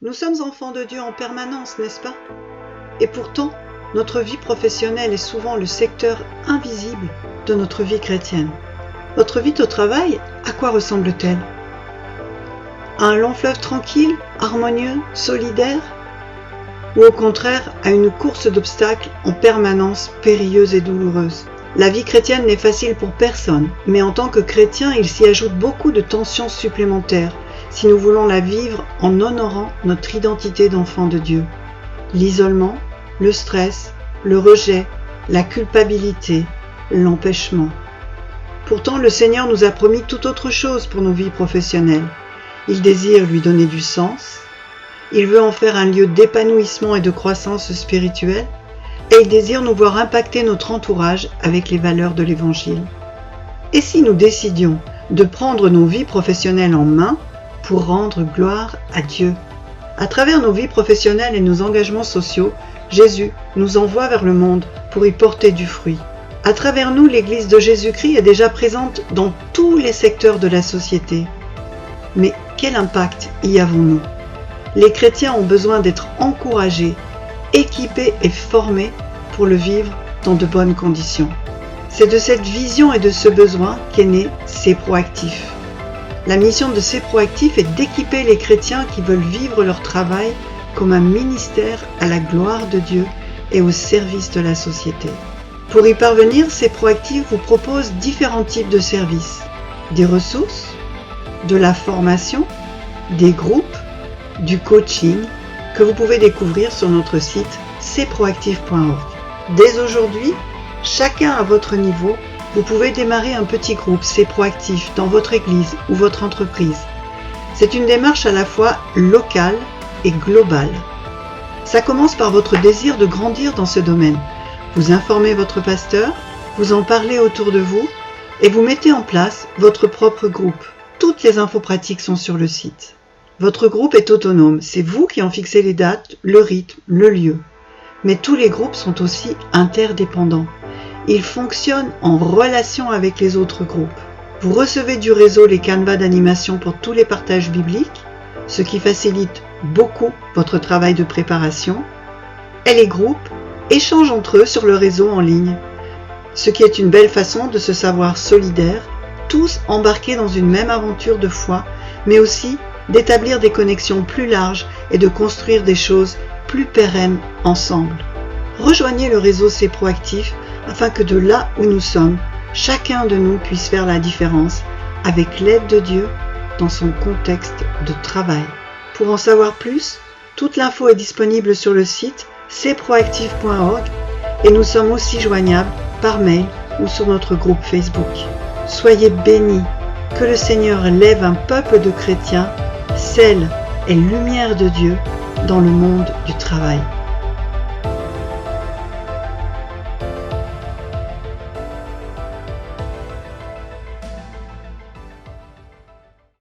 Nous sommes enfants de Dieu en permanence, n'est-ce pas? Et pourtant, notre vie professionnelle est souvent le secteur invisible de notre vie chrétienne. Votre vie au travail, à quoi ressemble-t-elle? À un long fleuve tranquille, harmonieux, solidaire? Ou au contraire, à une course d'obstacles en permanence périlleuse et douloureuse? La vie chrétienne n'est facile pour personne, mais en tant que chrétien, il s'y ajoute beaucoup de tensions supplémentaires si nous voulons la vivre en honorant notre identité d'enfant de Dieu. L'isolement, le stress, le rejet, la culpabilité, l'empêchement. Pourtant, le Seigneur nous a promis tout autre chose pour nos vies professionnelles. Il désire lui donner du sens, il veut en faire un lieu d'épanouissement et de croissance spirituelle, et il désire nous voir impacter notre entourage avec les valeurs de l'Évangile. Et si nous décidions de prendre nos vies professionnelles en main pour rendre gloire à Dieu? À travers nos vies professionnelles et nos engagements sociaux, Jésus nous envoie vers le monde pour y porter du fruit. À travers nous, l'Église de Jésus-Christ est déjà présente dans tous les secteurs de la société. Mais quel impact y avons-nous? Les chrétiens ont besoin d'être encouragés, équipés et formés pour le vivre dans de bonnes conditions. C'est de cette vision et de ce besoin qu'est né C'est Proactif. La mission de C'est Proactif est d'équiper les chrétiens qui veulent vivre leur travail comme un ministère à la gloire de Dieu et au service de la société. Pour y parvenir, C'est Proactif vous propose différents types de services, des ressources, de la formation, des groupes, du coaching que vous pouvez découvrir sur notre site cproactif.org. Dès aujourd'hui, chacun à votre niveau, vous pouvez démarrer un petit groupe C'est Proactif dans votre église ou votre entreprise. C'est une démarche à la fois locale et globale. Ça commence par votre désir de grandir dans ce domaine. Vous informez votre pasteur, vous en parlez autour de vous et vous mettez en place votre propre groupe. Toutes les infos pratiques sont sur le site. Votre groupe est autonome, c'est vous qui en fixez les dates, le rythme, le lieu. Mais tous les groupes sont aussi interdépendants. Ils fonctionnent en relation avec les autres groupes. Vous recevez du réseau les canevas d'animation pour tous les partages bibliques, ce qui facilite beaucoup votre travail de préparation. Et les groupes échangent entre eux sur le réseau en ligne, ce qui est une belle façon de se savoir solidaires, tous embarqués dans une même aventure de foi, mais aussi d'établir des connexions plus larges et de construire des choses plus pérennes ensemble. Rejoignez le réseau C'est Proactif afin que de là où nous sommes, chacun de nous puisse faire la différence avec l'aide de Dieu dans son contexte de travail. Pour en savoir plus, toute l'info est disponible sur le site cproactif.org et nous sommes aussi joignables par mail ou sur notre groupe Facebook. Soyez bénis, que le Seigneur lève un peuple de chrétiens, sel et lumière de Dieu dans le monde du travail.